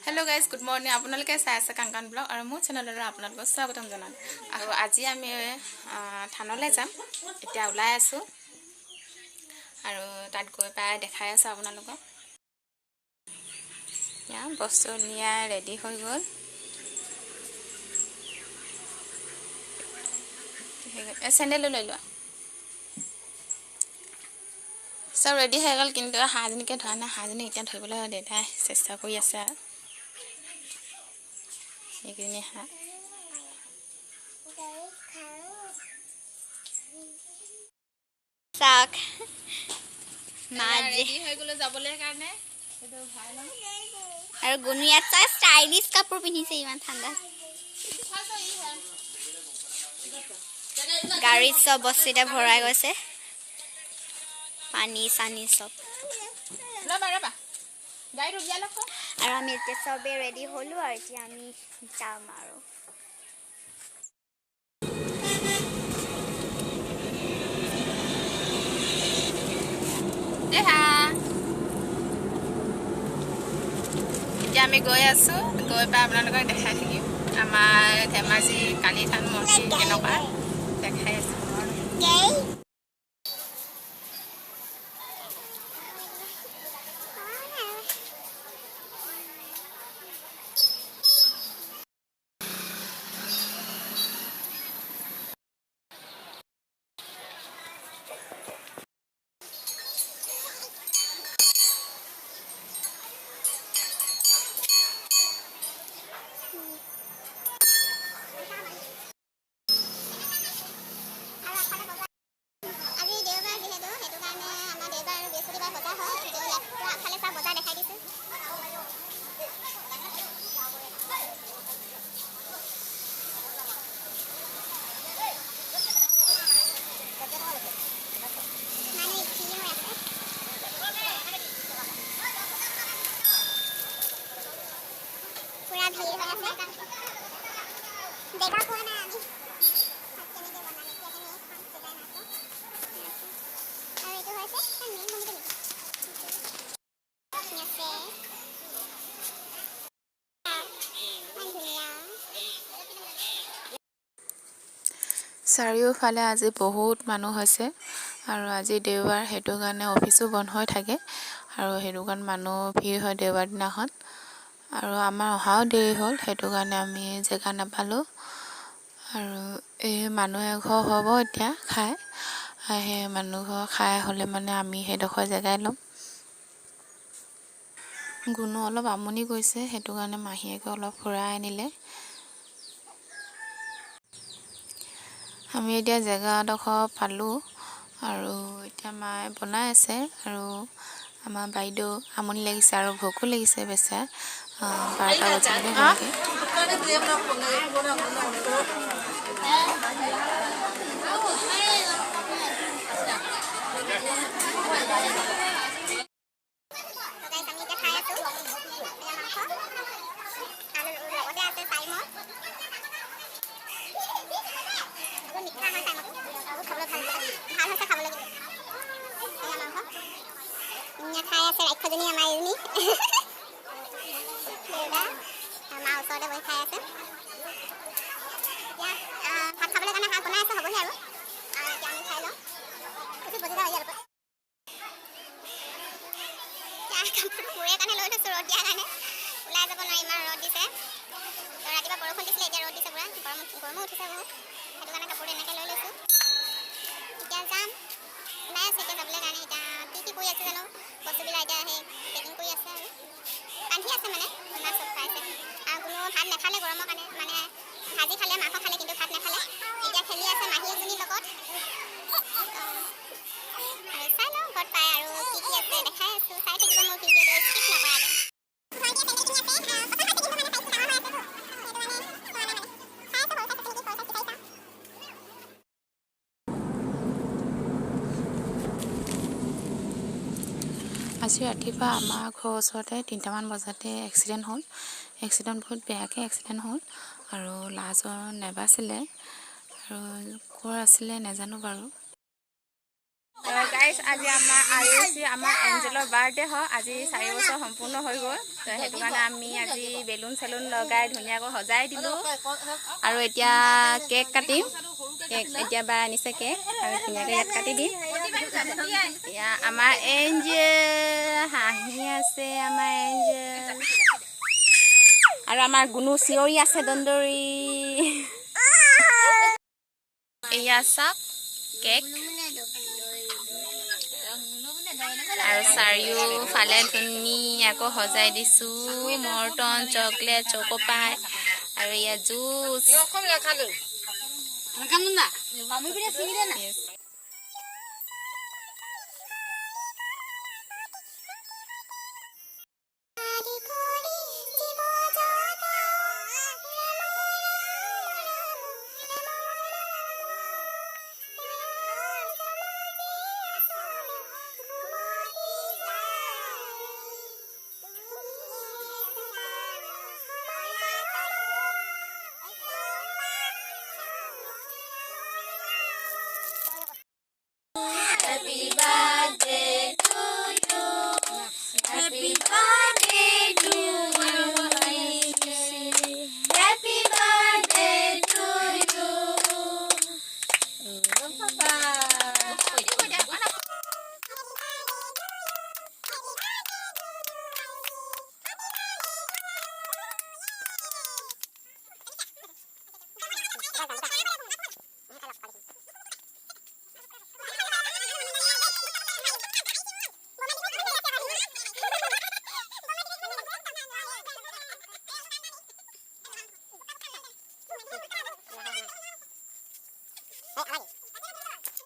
Hello guys, good morning. আপোনালোকে চাই আছে কাংকান ব্লগ আৰু মোৰ চেনেললৈ আপোনালোকক স্বাগতম জনালো। আৰু আজি আমি থানলৈ যাম। এতিয়া ওলাই আছো আৰু তাত গৈ পাই দেখাই আছো আপোনালোকক। ইয়া বস্তু নিয়া ৰেডি হৈ গ'ল। চেণ্ডেল লৈ লোৱা। সব ৰেডি হৈ গ'ল কিন্তু হাঁহজনীকে ধৰা নাই। হাঁহজনী এতিয়া ধৰিবলৈ দেউতাই চেষ্টা কৰি আছে আৰু এইখিনি হাঁহ চাক ৰেডি হৈ গ'লো যাবলৈ কাৰণে। আৰু গুণিয়াত চাই ষ্টাইলিছ কাপোৰ পিন্ধিছে ইমান ঠাণ্ডা। গাড়ীত চব বস্তু এতিয়া ভৰাই গৈছে, পানী চানী চব। আৰু আমি এতিয়া চবেই ৰেডি হ'লো আৰু এতিয়া আমি যাম আৰু এতিয়া আমি গৈ আছো। গৈ পাই আপোনালোকক দেখাই থাকিম আমাৰ ধেমাজি কালি থান মন্দিৰ কেনেকুৱা দেখাই আছো। চাৰিওফালে আজি বহুত মানুহ হৈছে আৰু আজি দেওবাৰ, সেইটো কাৰণে অফিচো বন্ধ হৈ থাকে আৰু সেইটো কাৰণে মানুহ ভিৰ হয় দেওবাৰ দিনাখন। আৰু আমাৰ অহাও দেৰি হ'ল, সেইটো কাৰণে আমি জেগা নাপালোঁ। আৰু এই মানুহ এঘৰ হ'ব এতিয়া খাই, সেই মানুহঘৰ খাই হ'লে মানে আমি সেইডোখৰ জেগাই ল'ম। গুণো অলপ আমনি কৰিছে, সেইটো কাৰণে মাহীয়েকে অলপ ফুৰাই আনিলে। আমি এতিয়া জেগাডোখৰ পালোঁ আৰু এতিয়া মায়ে বনাই আছে আৰু আমাৰ বাইদেউ আমনি লাগিছে আৰু ভোকো লাগিছে বেচেৰা। 12টা বজাতে হ'লগৈ। খাই আছে ৰাক্ষজনী আমাৰ এজনী আমাৰ ওচৰতে বহি খাই আছে। ভাত খাবলৈ কাৰণে হাঁহ বনাই আছে, হ'বহি আৰু এতিয়া আমি খাই লওঁ। মোৰে কাৰণে লৈ থৈছোঁ ৰ'দ দিয়াৰ কাৰণে, ওলাই যাব নোৱাৰি ইমান ৰ'দ দিছে। ৰাতিপুৱা বৰষুণ দিছিলে, এতিয়া ৰ'দ দিছে পুৰা, গৰমো উঠিছে বহুত, সেইটো কাৰণে কাপোৰ এনেকৈ লৈ লৈছোঁ। এতিয়া যাম, ওলাই আছে এতিয়া যাবলৈ কাৰণে। এতিয়া কি কৰি আছে জানো, বস্তুবিলাক এতিয়া সেই পেকিং কৰি আছে আৰু বান্ধি আছে মানে মাছ চব খাইছে। আৰু কোনো ভাত নাখালে গৰমৰ কাৰণে, মানে ভাজি খালে, মাংস খালে, কিন্তু ভাত নাখালে। এতিয়া খেলি আছে মাহী এজনীৰ লগত। আৰু চাই লওঁ ঘৰত পাই আৰু কি আছে দেখাই আছোঁ, চাই থাকিব মোৰ ভিডিঅ'টো স্কিপ নকৰাকৈ। আজি ৰাতিপুৱা আমাৰ ঘৰৰ ওচৰতে 3টামান বজাতে এক্সিডেণ্ট হ'ল। এক্সিডেণ্ট বহুত বেয়াকৈ এক্সিডেণ্ট হ'ল আৰু লাজৰ নেবাছিলে আৰু ক'ৰ আছিলে নাজানো বাৰু। গাইজ আজি আমাৰ আইচি আমাৰ এঞ্জেলৰ বাৰ্থডে হয় আজি 4 বছৰ সম্পূৰ্ণ হৈ গ'ল তো সেইটো কাৰণে আমি আজি বেলুন চেলুন লগাই ধুনীয়াকৈ সজাই দিলোঁ আৰু এতিয়া কেক কাটিম কেক এতিয়া বাই আনিছে কেক আৰু ধুনীয়াকৈ ইয়াত কাটি দিম এতিয়া আমাৰ এঞ্জেল হাঁহি আছে আমাৰ এঞ্জেল আৰু আমাৰ গুণু চিঞৰি আছে দন্দৰী এয়া চাওক কেক আৰু চাৰিওফালে ধুনীয়াকৈ সজাই দিছোঁ মৰ্টন চকলেট চকোপাই আৰু ইয়াত juice Happy birthday to you. Happy birthday.